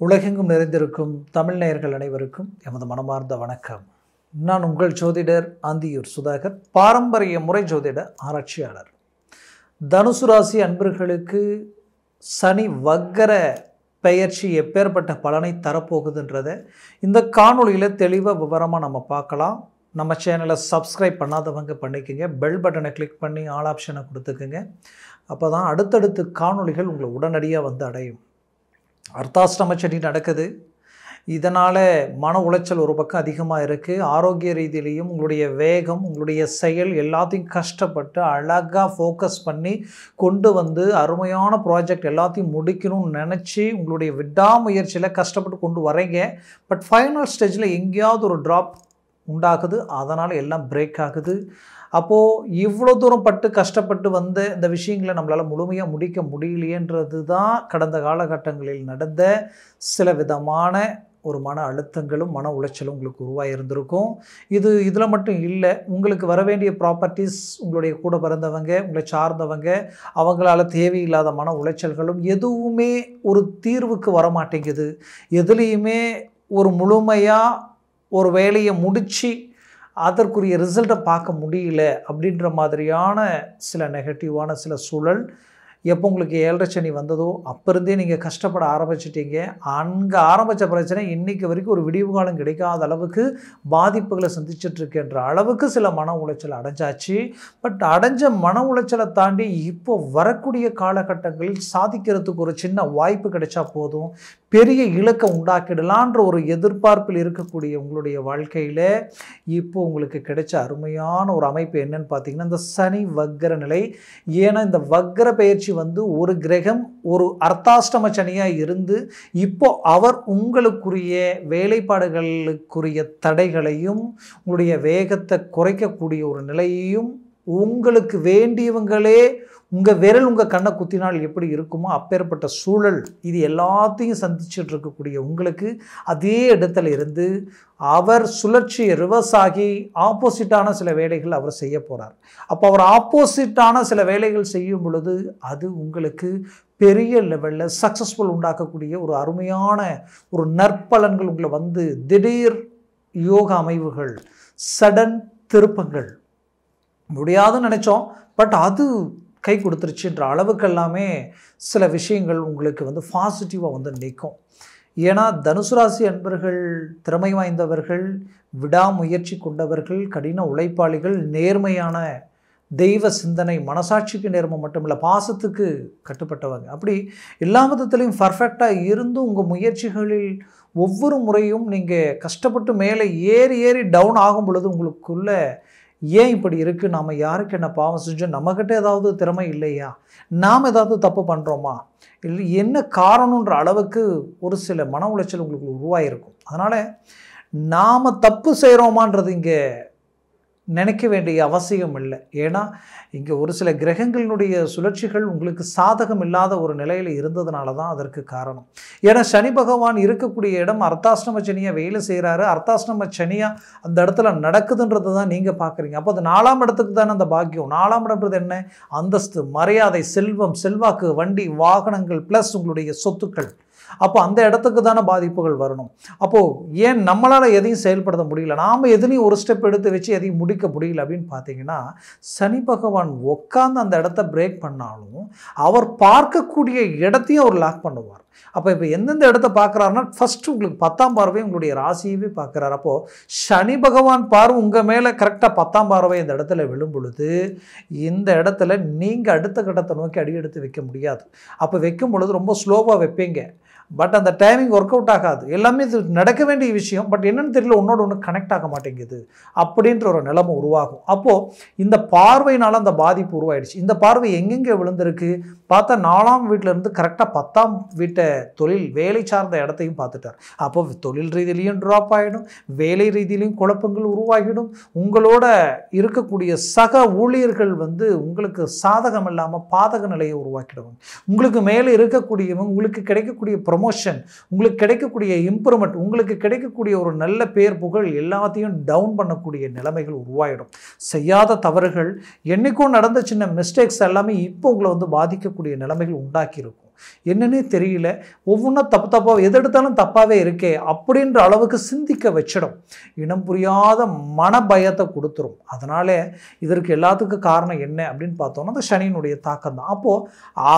உலகெங்கும் நிறைந்திருக்கும் தமிழ் நேயர்கள் அனைவருக்கும் எமது மனமார்ந்த வணக்கம். நான் உங்கள் ஜோதிடர் அந்தியூர் சுதாகர், பாரம்பரிய முறை ஜோதிட ஆராய்ச்சியாளர். தனுசு ராசி அன்பர்களுக்கு சனி வக்கர பெயர்ச்சி எப்பேற்பட்ட பலனை தரப்போகுதுன்றதை இந்த காணொலியில் தெளிவாக விவரமாக நம்ம பார்க்கலாம். நம்ம சேனலை சப்ஸ்கிரைப் பண்ணாதவங்க பண்ணிக்கோங்க, பெல் பட்டனை கிளிக் பண்ணி ஆல் ஆப்ஷனை கொடுத்துக்குங்க. அப்போ தான் அடுத்தடுத்து காணொலிகள் உங்களை உடனடியாக வந்து அடையும். அர்த்தாஷ்டம சனி நடக்குது, இதனால் மன உளைச்சல் ஒரு பக்கம் அதிகமாக இருக்குது. ஆரோக்கிய ரீதியிலையும் உங்களுடைய வேகம், உங்களுடைய செயல் எல்லாத்தையும் கஷ்டப்பட்டு அழகாக ஃபோக்கஸ் பண்ணி கொண்டு வந்து அருமையான ப்ராஜெக்ட் எல்லாத்தையும் முடிக்கணும்னு நினச்சி உங்களுடைய விடாமுயற்சியில் கஷ்டப்பட்டு கொண்டு வரீங்க. பட் ஃபைனல் ஸ்டேஜில் எங்கேயாவது ஒரு ட்ராப் உண்டாகுது, அதனால் எல்லாம் பிரேக் ஆகுது. அப்போது இவ்வளோ தூரம் பட்டு கஷ்டப்பட்டு வந்த இந்த விஷயங்களை நம்மளால் முழுமையாக முடிக்க முடியலையன்றது தான் கடந்த காலகட்டங்களில் நடந்த சில விதமான ஒரு மன அழுத்தங்களும் மன உளைச்சலும் உங்களுக்கு உருவாகியிருந்திருக்கும். இதில் மட்டும் இல்லை, உங்களுக்கு வர வேண்டிய ப்ராப்பர்ட்டிஸ், உங்களுடைய கூட பிறந்தவங்க, உங்களை சார்ந்தவங்க, அவங்களால தேவையில்லாத மன உளைச்சல்களும் எதுவுமே ஒரு தீர்வுக்கு வரமாட்டேங்குது. எதுலேயுமே ஒரு முழுமையாக ஒரு வேலையை முடித்து அதற்குரிய ரிசல்ட்டை பார்க்க முடியல அப்படின்ற மாதிரியான சில நெகட்டிவான சில சூழல். எப்போ உங்களுக்கு 7.5 சனி வந்ததோ அப்போ இருந்தே நீங்கள் கஷ்டப்பட ஆரம்பிச்சிட்டீங்க. அங்கே ஆரம்பித்த பிரச்சனை இன்றைக்கு வரைக்கும் ஒரு விடிவு காலம் கிடைக்காத அளவுக்கு பாதிப்புகளை சந்திச்சிட்ருக்கின்ற அளவுக்கு சில மன உளைச்சல் அடைஞ்சாச்சு. பட் அடைஞ்ச மன உளைச்சலை தாண்டி இப்போ வரக்கூடிய காலகட்டங்களில் சாதிக்கிறதுக்கு ஒரு சின்ன வாய்ப்பு கிடைச்சா போதும், பெரிய இலக்கை உண்டாக்கிடலான்ற ஒரு எதிர்பார்ப்பில் இருக்கக்கூடிய உங்களுடைய வாழ்க்கையில் இப்போ உங்களுக்கு கிடைச்ச அருமையான ஒரு அமைப்பு என்னன்னு பார்த்தீங்கன்னா இந்த சனி வக்கர நிலை. ஏன்னா இந்த வக்கர பயிற்சி வந்து ஒரு கிரகம் ஒரு அர்த்தாஷ்டம சனியாக இருந்து இப்போ அவர் உங்களுக்குரிய வேலைப்பாடுகளுக்குரிய தடைகளையும் உங்களுடைய வேகத்தை குறைக்கக்கூடிய ஒரு நிலையையும், உங்களுக்கு வேண்டியவங்களே உங்கள் விரல் உங்கள் கண்ணை குத்தினால் எப்படி இருக்குமோ அப்பேற்பட்ட சூழல் இது எல்லாத்தையும் சந்திச்சுட்டு இருக்கக்கூடிய உங்களுக்கு அதே இடத்துல இருந்து அவர் சுழற்சியை ரிவர்ஸ் ஆகி ஆப்போசிட்டான சில வேலைகள் அவர் செய்ய போகிறார். அப்போ அவர் ஆப்போசிட்டான சில வேலைகள் செய்யும் பொழுது அது உங்களுக்கு பெரிய லெவலில் சக்ஸஸ்ஃபுல் உண்டாக்கக்கூடிய ஒரு அருமையான ஒரு நற்பலன்கள் உங்களை வந்து திடீர் யோக அமைவுகள், சடன் திருப்பங்கள் முடியாதுன்னு நினச்சோம், பட் அது கை கொடுத்துருச்சுன்ற அளவுக்கு எல்லாமே சில விஷயங்கள் உங்களுக்கு வந்து பாசிட்டிவாக வந்து நிற்கும். ஏன்னா தனுசு ராசி அன்பர்கள் திறமை வாய்ந்தவர்கள், விடாமுயற்சி கொண்டவர்கள், கடின உழைப்பாளிகள், நேர்மையான தெய்வ சிந்தனை, மனசாட்சிக்கு நேர்மை மட்டுமில்லை பாசத்துக்கு கட்டுப்பட்டவங்க. அப்படி எல்லா விதத்துலேயும் பர்ஃபெக்டாக இருந்தும் உங்கள் முயற்சிகளில் ஒவ்வொரு முறையும் நீங்கள் கஷ்டப்பட்டு மேலே ஏறி டவுன் ஆகும் பொழுது உங்களுக்குள்ள ஏன் இப்படி இருக்குது, நாம் யாருக்கு என்ன பாவம் செஞ்சோம், நம்மக்கிட்ட ஏதாவது திறமை இல்லையா, நாம் ஏதாவது தப்பு பண்ணுறோமா, இல்லை என்ன காரணன்ற அளவுக்கு ஒரு சில மன உளைச்சல் உங்களுக்கு உருவாகிருக்கும். அதனால் நாம் தப்பு செய்கிறோமான்றது இங்கே நினைக்க வேண்டிய அவசியம் இல்லை. ஏன்னா இங்கே ஒரு சில கிரகங்களினுடைய சுழற்சிகள் உங்களுக்கு சாதகம் இல்லாத ஒரு நிலையில் இருந்ததுனால தான் அதற்கு காரணம். ஏன்னா சனி பகவான் இருக்கக்கூடிய இடம் அர்த்தாஷ்டம சனியாக வேலை செய்கிறாரு. அர்த்தாஷ்டம சனியாக அந்த இடத்துல நடக்குதுன்றது தான் நீங்கள் பார்க்குறீங்க. அப்போ அது 4ஆம் இடத்துக்கு தானே அந்த பாக்கியம். 4ஆம் இடம்ன்றது என்ன? அந்தஸ்து, மரியாதை, செல்வம், செல்வாக்கு, வண்டி, வாகனங்கள் ப்ளஸ் உங்களுடைய சொத்துக்கள். அப்போ அந்த இடத்துக்கு தானே பாதிப்புகள் வரணும். அப்போது ஏன் நம்மளால் எதையும் செயல்படுத்த முடியல, நாம் எதுலையும் ஒரு ஸ்டெப் எடுத்து வச்சு எதையும் முடிக்க முடியல அப்படின்னு பார்த்தீங்கன்னா சனி பகவான் உட்காந்து அந்த இடத்த பிரேக் பண்ணாலும் அவர் பார்க்கக்கூடிய இடத்தையும் அவர் லாக் பண்ணுவார். அப்போ இப்போ எந்தெந்த இடத்த பார்க்குறாருன்னா ஃபஸ்ட்டு உங்களுக்கு 10ஆம் பார்வை உங்களுடைய ராசியவே பார்க்குறாரு. அப்போது சனி பகவான் பார்வை உங்கள் மேலே கரெக்டாக 10ஆம் பார்வை இந்த இடத்துல விழும் பொழுது இந்த இடத்துல நீங்கள் அடுத்த கட்டத்தை நோக்கி அடி எடுத்து வைக்க முடியாது. அப்போ வைக்கும் பொழுது ரொம்ப ஸ்லோவாக வைப்பீங்க, பட் அந்த டைமிங் ஒர்க் அவுட் ஆகாது. எல்லாமே இது நடக்க வேண்டிய விஷயம், பட் என்னென்னு தெரியல, ஒன்றோட ஒன்று கனெக்ட் ஆக மாட்டேங்குது அப்படின்ற ஒரு நிலைமை உருவாகும். அப்போது இந்த பார்வையினால் அந்த பாதிப்பு உருவாயிடுச்சு. இந்த பார்வை எங்கெங்கே விழுந்திருக்கு பார்த்தா 4ஆம் வீட்டிலேருந்து கரெக்டாக 10ஆம் வீட்டை தொழில் வேலை சார்ந்த இடத்தையும் பார்த்துட்டார். அப்போ தொழில் ரீதியிலையும் ட்ராப் ஆகிடும், வேலை ரீதியிலையும் குழப்பங்கள் உருவாகிடும். உங்களோட இருக்கக்கூடிய சக ஊழியர்கள் வந்து உங்களுக்கு சாதகம் இல்லாமல் பாதக நிலையை உருவாக்கிடுவாங்க. உங்களுக்கு மேலே இருக்கக்கூடியவங்க, உங்களுக்கு கிடைக்கக்கூடிய ப்ரொமோஷன், உங்களுக்கு கிடைக்கக்கூடிய இம்ப்ரூவ்மெண்ட், உங்களுக்கு கிடைக்கக்கூடிய ஒரு நல்ல பேர் புகழ் எல்லாத்தையும் டவுன் பண்ணக்கூடிய நிலைமைகள் உருவாயிடும். செய்யாத தவறுகள், என்றைக்கும் நடந்த சின்ன மிஸ்டேக்ஸ் எல்லாமே இப்போ உங்களை வந்து பாதிக்கக்கூடிய நிலைமைகள் உண்டாக்கி இருக்கும். என்னன்னே தெரியல, ஒவ்வொன்றா தப்பு தப்பாக எது எடுத்தாலும் தப்பாகவே இருக்கே அப்படின்ற அளவுக்கு சிந்திக்க வச்சிடும். இனம் புரியாத மன பயத்தை கொடுத்துரும். அதனால் இதற்கு எல்லாத்துக்கும் காரணம் என்ன அப்படின்னு பார்த்தோம்னா அந்த சனியினுடைய தாக்கம் தான். அப்போது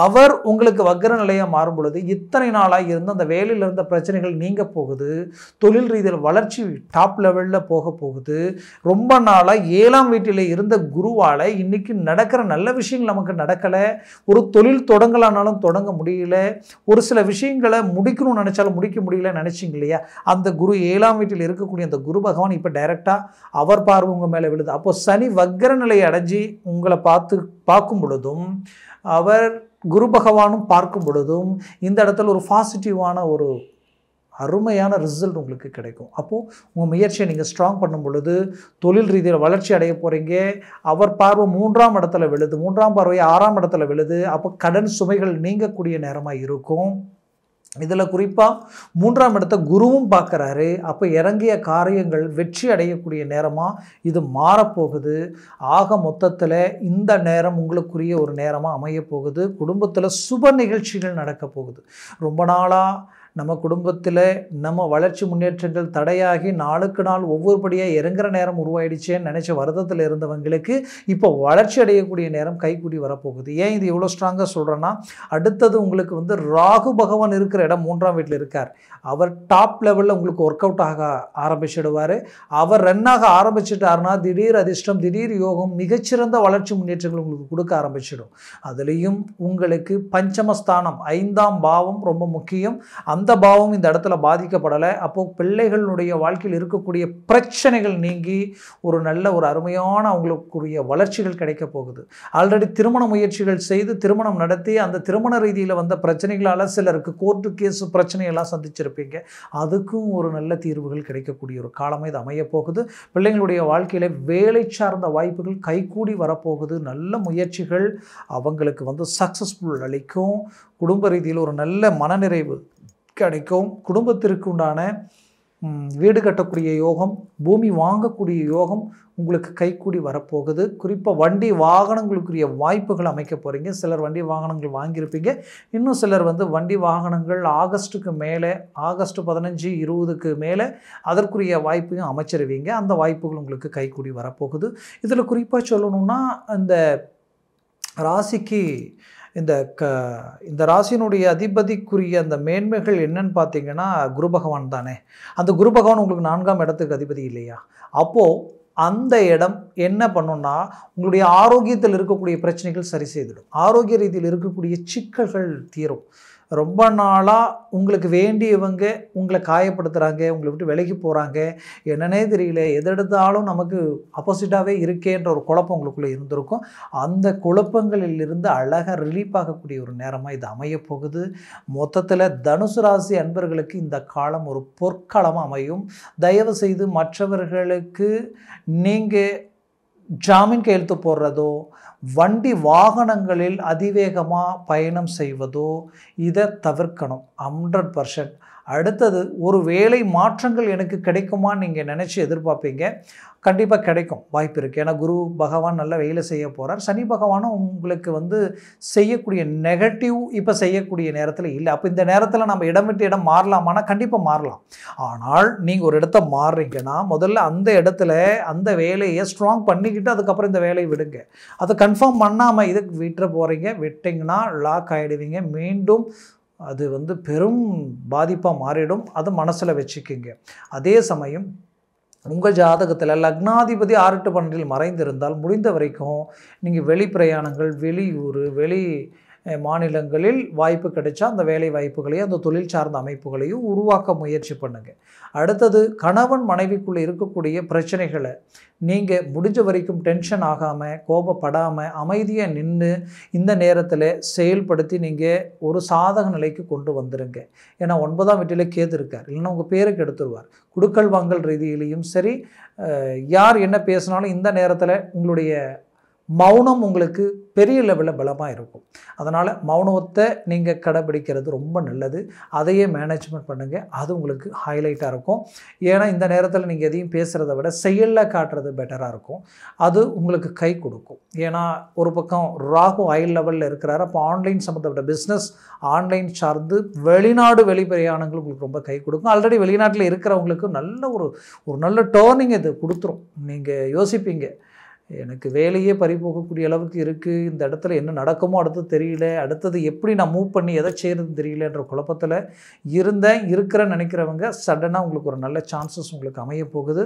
அவர் உங்களுக்கு வக்ர நிலையாக மாறும் பொழுது இத்தனை நாளாக இருந்த அந்த வேலையில் இருந்த பிரச்சனைகள் நீங்க போகுது, தொழில் ரீதியில் வளர்ச்சி டாப் லெவலில் போக போகுது. ரொம்ப நாளாக 7ஆம் வீட்டில் இருந்த குருவால் இன்னைக்கு நடக்கிற நல்ல விஷயங்கள் நமக்கு நடக்கலை. ஒரு தொழில் தொடங்கலானாலும் தொடங்க முடியல, ஒரு சில விஷயங்களை முடிக்கணும்னு நினைச்சாலும் முடிக்க முடியல நினைச்சிங்க இல்லையா, அந்த குரு 7ஆம் வீட்டில் இருக்கக்கூடிய அந்த குரு பகவான் இப்போ டைரெக்டாக அவர் பார்வை உங்கள் மேலே விழுது. அப்போ சனி வக்ர நிலை அடைஞ்சி உங்களை பார்க்கும் பொழுதும் அவர் குரு பகவானும் பார்க்கும் பொழுதும் இந்த இடத்துல ஒரு பாசிட்டிவான ஒரு அருமையான ரிசல்ட் உங்களுக்கு கிடைக்கும். அப்போது உங்கள் முயற்சியை நீங்கள் ஸ்ட்ராங் பண்ணும் பொழுது தொழில் ரீதியில் வளர்ச்சி அடைய போகிறீங்க. அவர் பார்வை 3ஆம் இடத்துல விழுது, 3ஆம் பார்வை 6ஆம் இடத்துல விழுது. அப்போ கடன் சுமைகள் நீங்கக்கூடிய நேரமாக இருக்கும். இதில் குறிப்பாக 3ஆம் இடத்தை குருவும் பார்க்குறாரு. அப்போ இறங்கிய காரியங்கள் வெற்றி அடையக்கூடிய நேரமாக இது மாறப்போகுது. ஆக மொத்தத்தில் இந்த நேரம் உங்களுக்குரிய ஒரு நேரமாக அமையப்போகுது. குடும்பத்தில் சுப நிகழ்ச்சிகள் நடக்க போகுது. ரொம்ப நாளாக நம்ம குடும்பத்தில் நம்ம வளர்ச்சி முன்னேற்றங்கள் தடையாகி நாளுக்கு நாள் ஒவ்வொருபடியாக இறங்குற நேரம் உருவாயிடுச்சேன்னு நினச்ச வருத்தத்தில் இருந்தவங்களுக்கு இப்போ வளர்ச்சி அடையக்கூடிய நேரம் கைக்கூடி வரப்போகுது. ஏன் இது எவ்வளோ ஸ்ட்ராங்காக சொல்கிறேன்னா, அடுத்தது உங்களுக்கு ராகு பகவான் இருக்கிற இடம் 3ஆம் வீட்டில் இருக்கார். அவர் டாப் லெவலில் உங்களுக்கு ஒர்க் அவுட் ஆக ஆரம்பிச்சிடுவார். அவர் ரன்னாக ஆரம்பிச்சிட்டாருன்னா திடீர் அதிர்ஷ்டம், திடீர் யோகம், மிகச்சிறந்த வளர்ச்சி முன்னேற்றங்கள் உங்களுக்கு கொடுக்க ஆரம்பிச்சிடும். அதுலேயும் உங்களுக்கு பஞ்சமஸ்தானம் 5ஆம் பாவம் ரொம்ப முக்கியம். அந்த பாவம் இந்த இடத்துல பாதிக்கப்படலை. அப்போது பிள்ளைகளுடைய வாழ்க்கையில் இருக்கக்கூடிய பிரச்சனைகள் நீங்கி ஒரு நல்ல ஒரு அருமையான அவங்களுக்குரிய வளர்ச்சிகள் கிடைக்க போகுது. ஆல்ரெடி திருமண முயற்சிகள் செய்து திருமணம் நடத்தி அந்த திருமண ரீதியில் வந்த பிரச்சனைகளால் சிலருக்கு கோர்ட்டு கேஸ் பிரச்சனையெல்லாம் சந்திச்சிருப்பீங்க. அதுக்கும் ஒரு நல்ல தீர்வுகள் கிடைக்கக்கூடிய ஒரு காலமாக இது அமைய போகுது. பிள்ளைங்களுடைய வாழ்க்கையில் வேலை சார்ந்த வாய்ப்புகள் கைகூடி வரப்போகுது. நல்ல முயற்சிகள் அவங்களுக்கு சக்ஸஸ்ஃபுல் அளிக்கும். குடும்ப ரீதியில் ஒரு நல்ல மனநிறைவு கிடைக்கும். குடும்பத்திற்கு உண்டான வீடு கட்டக்கூடிய யோகம், பூமி வாங்கக்கூடிய யோகம் உங்களுக்கு கைக்கூடி வரப்போகுது. குறிப்பாக வண்டி வாகனங்களுக்குரிய வாய்ப்புகள் அமைக்க போகிறீங்க. சிலர் வண்டி வாகனங்கள் வாங்கியிருப்பீங்க. இன்னும் சிலர் வண்டி வாகனங்கள் ஆகஸ்ட்டுக்கு மேலே, ஆகஸ்ட் 15, 20க்கு மேலே அதற்குரிய வாய்ப்பையும் அமைச்சிருவீங்க. அந்த வாய்ப்புகள் உங்களுக்கு கைக்கூடி வரப்போகுது. இதில் குறிப்பாக சொல்லணும்னா இந்த ராசிக்கு இந்த ராசியினுடைய அதிபதிக்குரிய அந்த மேன்மைகள் என்னன்னு பார்த்தீங்கன்னா குரு பகவான் தானே. அந்த குரு பகவான் உங்களுக்கு 4ஆம் இடத்துக்கு அதிபதி இல்லையா? அப்போது அந்த இடம் என்ன பண்ணுன்னா உங்களுடைய ஆரோக்கியத்தில் இருக்கக்கூடிய பிரச்சனைகள் சரி செய்திடும். ஆரோக்கிய ரீதியில் இருக்கக்கூடிய சிக்கல்கள் தீரும். ரொம்ப நாளாக உங்களுக்கு வேண்டியவங்க உங்களை காயப்படுத்துகிறாங்க, உங்களை விட்டு விலகி போகிறாங்க, என்னன்னே தெரியல, எதெடுத்தாலும் நமக்கு ஆப்போசிட்டாகவே இருக்கேன்ற ஒரு குழப்பம் உங்களுக்குள்ளே இருந்திருக்கும். அந்த குழப்பங்களில் இருந்து அழகாக ரிலீஃப் ஆகக்கூடிய ஒரு நேரமாக இது அமைய போகுது. மொத்தத்தில் தனுசு ராசி அன்பர்களுக்கு இந்த காலம் ஒரு பொற்காலமாக அமையும். தயவு செய்து மற்றவர்களுக்கு நீங்கள் ஜாமீன் கையெழுத்து போடுறதோ, வண்டி வாகனங்களில் அதிவேகமாக பயணம் செய்வதோ இதை தவிர்க்கணும் 100%. அடுத்தது ஒரு வேலை மாற்றங்கள் எனக்கு கிடைக்குமான்னு நீங்கள் நினச்சி எதிர்பார்ப்பீங்க. கண்டிப்பாக கிடைக்கும் வாய்ப்பு இருக்குது. ஏன்னா குரு பகவான் நல்ல வேலை செய்ய போகிறார். சனி பகவானும் உங்களுக்கு செய்யக்கூடிய நெகட்டிவ் இப்போ செய்யக்கூடிய நேரத்தில் இல்லை. அப்போ இந்த நேரத்தில் நம்ம இடம் விட்டு இடம் மாறலாமான்னா கண்டிப்பாக மாறலாம். ஆனால் நீங்கள் ஒரு இடத்த மாறுறீங்கன்னா முதல்ல அந்த இடத்துல அந்த வேலையை ஸ்ட்ராங் பண்ணிக்கிட்டு அதுக்கப்புறம் இந்த வேலையை விடுங்க. அதை கன்ஃபார்ம் பண்ணாமல் இதுக்கு விட்டுற போகிறீங்க. விட்டிங்கன்னா லாக் ஆகிடுவீங்க. மீண்டும் அது பெரும் பாதிப்பாக மாறிடும். அது மனசில் வச்சுக்கிங்க. அதே சமயம் உங்கள் ஜாதகத்தில் லக்னாதிபதி 6 to 12 மறைந்திருந்தால் முடிந்த வரைக்கும் நீங்கள் வெளி பிரயாணங்கள், வெளியூர், வெளி மாநிலங்களில் வாய்ப்பு கிடைச்சா அந்த வேலை வாய்ப்புகளையும் அந்த தொழில் சார்ந்த அமைப்புகளையும் உருவாக்க முயற்சி பண்ணுங்கள். அடுத்தது கணவன் மனைவிக்குள்ளே இருக்கக்கூடிய பிரச்சனைகளை நீங்கள் முடிஞ்ச வரைக்கும் டென்ஷன் ஆகாமல், கோபப்படாமல், அமைதியாக நின்று இந்த நேரத்தில் செயல்படுத்தி நீங்கள் ஒரு சாதக நிலைக்கு கொண்டு வந்துடுங்க. ஏன்னா 9ஆம் வீட்டில் கேது இருக்கார். இல்லைன்னா உங்கள் பேருக்கு எடுத்துருவார். குடுக்கல் வாங்கல் ரீதியிலையும் சரி, யார் என்ன பேசினாலும் இந்த நேரத்தில் உங்களுடைய மௌனம் உங்களுக்கு பெரிய லெவலில் பலமாக இருக்கும். அதனால் மௌனத்தை நீங்கள் கடைபிடிக்கிறது ரொம்ப நல்லது. அதையே மேனேஜ்மெண்ட் பண்ணுங்கள். அது உங்களுக்கு ஹைலைட்டாக இருக்கும். ஏன்னா இந்த நேரத்தில் நீங்கள் எதையும் பேசுகிறத விட செயலில் காட்டுறது பெட்டராக இருக்கும். அது உங்களுக்கு கை கொடுக்கும். ஏன்னா ஒரு பக்கம் ராகு ஹை லெவலில் இருக்கிறாரு. அப்போ ஆன்லைன் சம்மந்தப்பட்ட பிஸ்னஸ், ஆன்லைன் சார்ந்து வெளிநாடு வெளிப்பிரயாணங்கள் உங்களுக்கு ரொம்ப கை கொடுக்கும். ஆல்ரெடி வெளிநாட்டில் இருக்கிறவங்களுக்கு நல்ல ஒரு நல்ல டேர்னிங் இது கொடுத்துரும். நீங்கள் யோசிப்பீங்க, எனக்கு வேலையே பறிபோகக்கூடிய அளவுக்கு இருக்குது, இந்த இடத்துல என்ன நடக்குமோ அடுத்தது தெரியல, அடுத்தது எப்படி நான் மூவ் பண்ணி எதை செய்கிறது தெரியலன்ற குழப்பத்தில் இருக்கிறேன்னு நினைக்கிறவங்க சடனாக உங்களுக்கு ஒரு நல்ல சான்சஸ் உங்களுக்கு அமைய போகுது.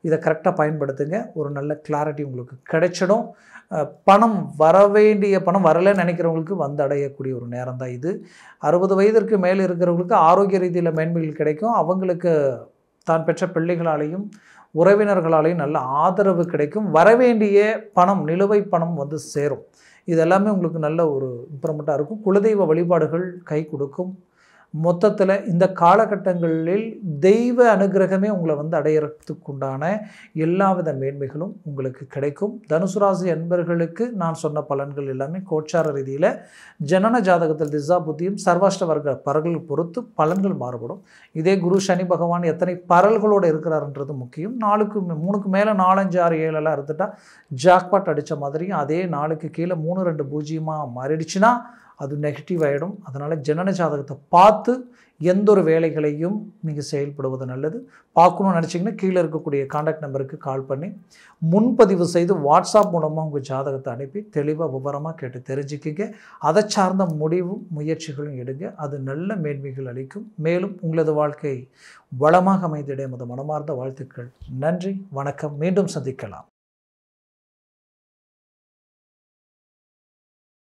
இதை கரெக்டாக பயன்படுத்துங்க. ஒரு நல்ல கிளாரிட்டி உங்களுக்கு கிடைச்சிடும். பணம் வேண்டிய பணம் வரலைன்னு நினைக்கிறவங்களுக்கு வந்து அடையக்கூடிய ஒரு நேரம் தான் இது. 60 வயதிற்கு மேலே இருக்கிறவங்களுக்கு ஆரோக்கிய ரீதியில் மேன்மைகள் கிடைக்கும். அவங்களுக்கு தான் பெற்ற பிள்ளைகளாலேயும் உறவினர்களாலேயும் நல்ல ஆதரவு கிடைக்கும். வரவேண்டிய பணம், நிலுவை பணம் வந்து சேரும். இது எல்லாமே உங்களுக்கு நல்ல ஒரு இம்ப்ரூவ்மெண்ட்டாக இருக்கும். குலதெய்வ வழிபாடுகள் கை கொடுக்கும். மொத்தத்தில் இந்த காலகட்டங்களில் தெய்வ அனுகிரகமே உங்களை வந்து அடையிறதுக்குண்டான எல்லாவித மேன்மைகளும் உங்களுக்கு கிடைக்கும். தனுசு ராசி அன்பர்களுக்கு நான் சொன்ன பலன்கள் எல்லாமே கோச்சார ரீதியில் ஜனன ஜாதகத்தில் திசா புத்தியும் சர்வாஷ்ட வர்க்க பரல்கள் பொறுத்து பலன்கள் மாறுபடும். இதே குரு சனி பகவான் எத்தனை பரல்களோடு இருக்கிறாருன்றது முக்கியம். 3க்கு மேலே 4, 5, 6, 7 இருந்துட்டால் ஜாக்பாட் அடித்த மாதிரியும் அதே 4க்கு கீழே 3, 2 பூஜ்ஜியமாக மாறிடுச்சுன்னா அது நெகட்டிவ் ஆகிடும். அதனால் ஜனன ஜாதகத்தை பார்த்து எந்த ஒரு வேலைகளையும் நீங்கள் செயல்படுவது நல்லது. பார்க்கணும்னு நினச்சிங்கன்னா கீழே இருக்கக்கூடிய கான்டாக்ட் நம்பருக்கு கால் பண்ணி முன்பதிவு செய்து வாட்ஸ்அப் மூலமாக உங்கள் ஜாதகத்தை அனுப்பி தெளிவாக விவரமாக கேட்டு தெரிஞ்சுக்கிங்க. அதை சார்ந்த முடிவும் முயற்சிகளும் எடுங்க. அது நல்ல மேன்மைகள் அளிக்கும். மேலும் உங்களது வாழ்க்கை வளமாக அமைந்திட எமது மனமார்ந்த வாழ்த்துக்கள். நன்றி, வணக்கம். மீண்டும் சந்திக்கலாம்.